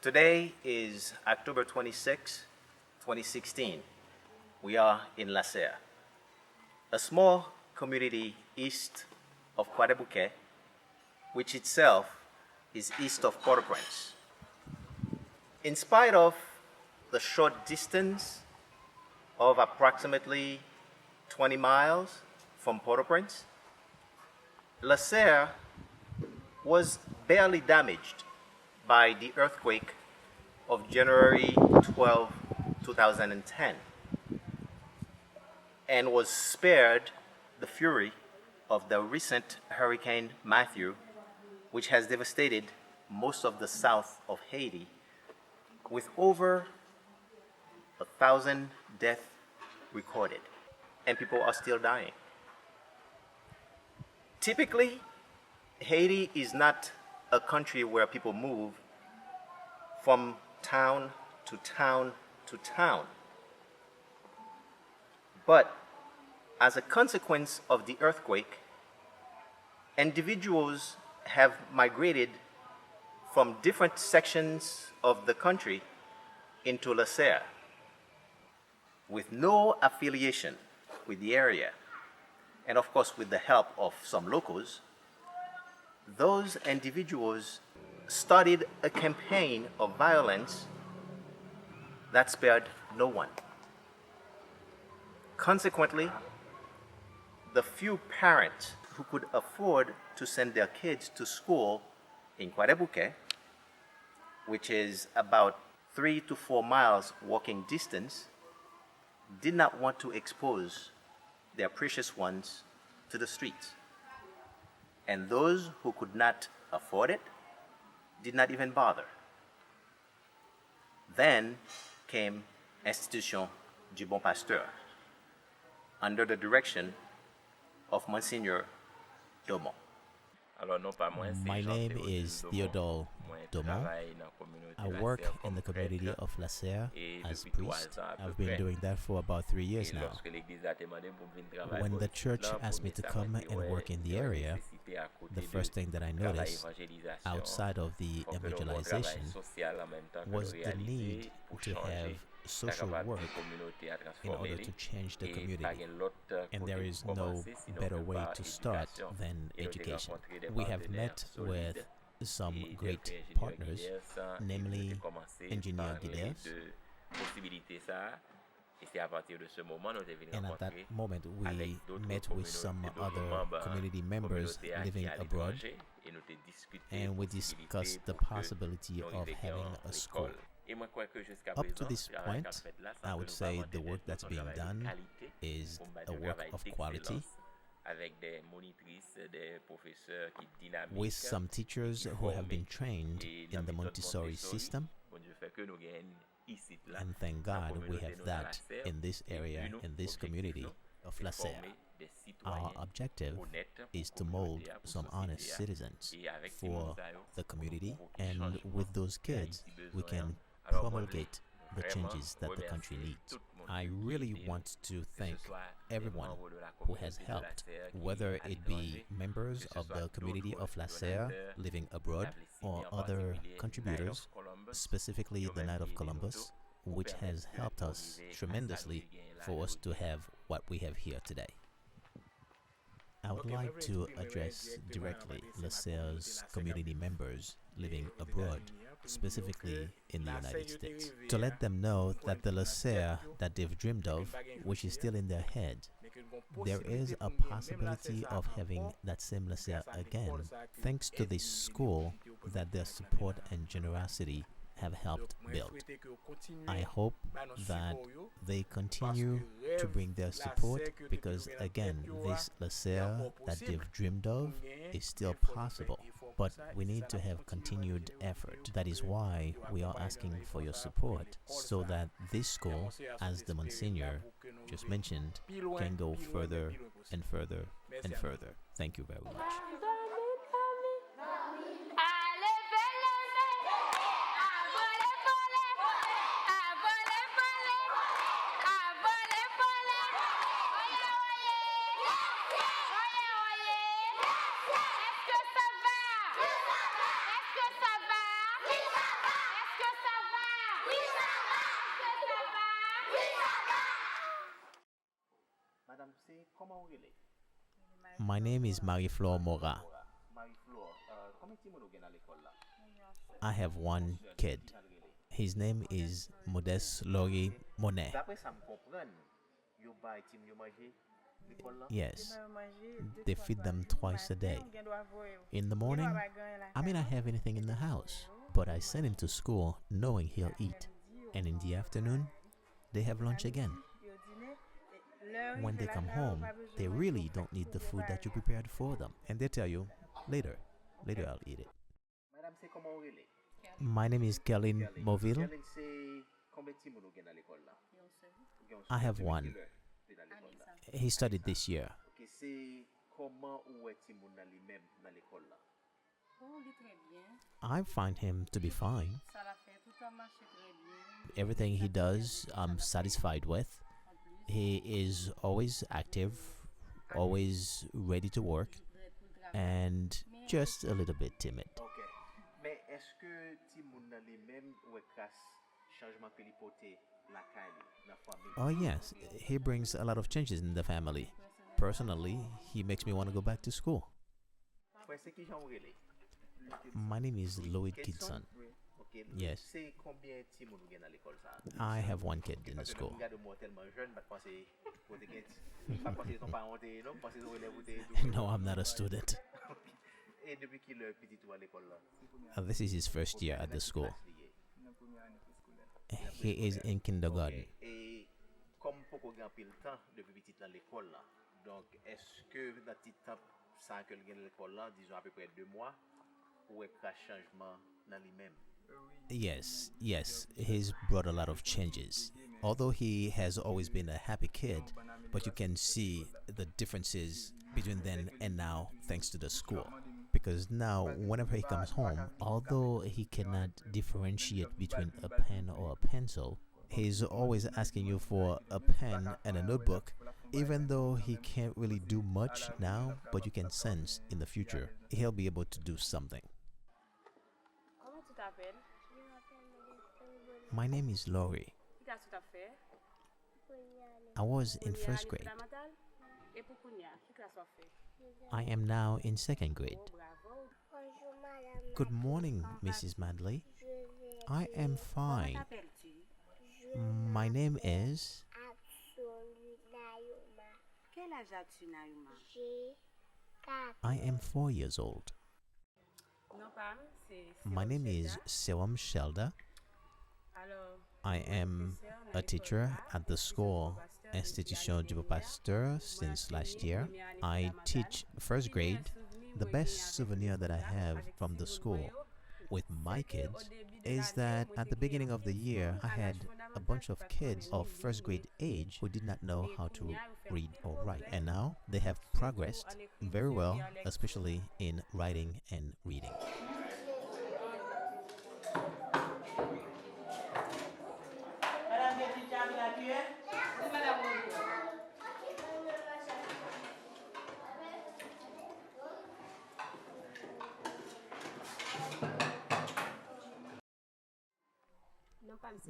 Today is October 26, 2016. We are in Lasserre, a small community east of Croix-des-Bouquets, which itself is east of Port-au-Prince. In spite of the short distance of approximately 20 miles from Port-au-Prince, Lasserre was barely damaged by the earthquake of January 12, 2010, and was spared the fury of the recent Hurricane Matthew, which has devastated most of the south of Haiti, with over 1,000 deaths recorded, and people are still dying. Typically, Haiti is not a country where people move from town to town to town. But as a consequence of the earthquake, individuals have migrated from different sections of the country into Lasserre with no affiliation with the area, and of course with the help of some locals. Those individuals started a campaign of violence that spared no one. Consequently, the few parents who could afford to send their kids to school in Croix-des-Bouquets, which is about 3 to 4 miles walking distance, did not want to expose their precious ones to the streets. And those who could not afford it did not even bother. Then came Institution du Bon Pasteur, under the direction of Monsignor Domon. My name is Theodore Domon. I work in the community of Lasserre as priest. I've been doing that for about 3 years now. When the church asked me to come and work in the area, the first thing that I noticed, outside of the evangelization, was the need to have social work in order to change the community. And there is no better way to start than education. We have met with some great partners, namely Engineer Guiders. And at that moment, we met with some other community members living abroad, and we discussed the possibility of having a school. Up to this point, I would say the work that's being done is a work of quality, with some teachers who have been trained in the Montessori system. And thank God we have that in this area, in this community of Lasserre. Our objective is to mold some honest citizens for the community, and with those kids, we can promulgate the changes that the country needs. I really want to thank everyone who has helped, whether it be members of the community of Lasserre living abroad or other contributors, specifically the Knight of Columbus, which has helped us tremendously for us to have what we have here today. I would like to address directly Lasserre's community members living abroad, specifically in the United States, to let them know that the Lasserre that they've dreamed of, which is still in their head, there is a possibility of having that same Lasserre again, thanks to this school that their support and generosity have helped build. I hope that they continue to bring their support, because again, this Lasserre that they've dreamed of is still possible. But we need to have continued effort. That is why we are asking for your support, so that this school, as the Monsignor just mentioned, can go further and further and further. Thank you very much. My name is Marie-Flore Mora. I have one kid. His name is Modeste Laurie Monet. Yes, they feed them twice a day. In the morning, I may not have anything in the house, but I send him to school knowing he'll eat. And in the afternoon, they have lunch again. When they come home, they really don't need the food that you prepared for them. And they tell you, later I'll eat it. My name is Kelly Moville. I have one. He studied this year. I find him to be fine. Everything he does, I'm satisfied with. He is always active, always ready to work, and just a little bit timid. Oh yes, he brings a lot of changes in the family. Personally, he makes me want to go back to school. My name is Lloyd Kidson. Yes. I have one kid in the school. No, I'm not a student. This is his first year at the school. He is in kindergarten. Yes, he's brought a lot of changes. Although he has always been a happy kid, but you can see the differences between then and now thanks to the school. Because now, whenever he comes home, although he cannot differentiate between a pen or a pencil, he's always asking you for a pen and a notebook, even though he can't really do much now, but you can sense in the future he'll be able to do something. My name is Laurie. I was in first grade. I am now in second grade. Good morning, Mrs. Madley. I am fine. My name is... I am 4 years old. My name is Sewam Shelda. I am a teacher at the school Institution du Pasteur since last year. I teach first grade. The best souvenir that I have from the school with my kids is that at the beginning of the year, I had a bunch of kids of first grade age who did not know how to read or write. And now they have progressed very well, especially in writing and reading.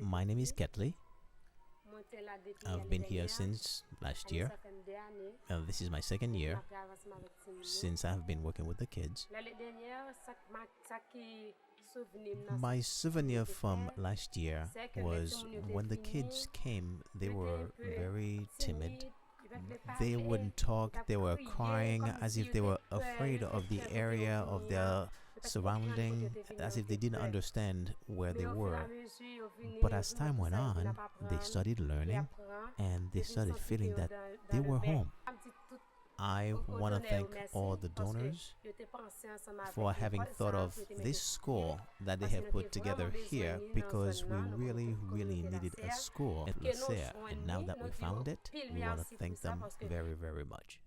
My name is Ketley. I've been here since last year. This is my second year since I've been working with the kids. My souvenir from last year was when the kids came, they were very timid. They wouldn't talk, they were crying as if they were afraid of the area of their surrounding, as if they didn't understand where they were. But as time went on, they started learning and they started feeling that they were home. I want to thank all the donors for having thought of this school that they have put together here, because we really needed a school at Lasserre, and now that we found it, we want to thank them very much.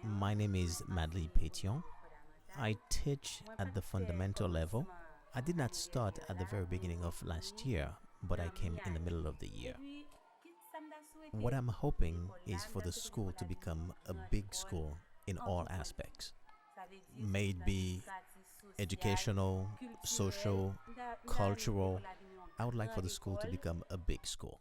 My name is Madly Pétion. I teach at the fundamental level. I did not start at the very beginning of last year, but I came in the middle of the year. What I'm hoping is for the school to become a big school in all aspects. May it be educational, social, cultural. I would like for the school to become a big school.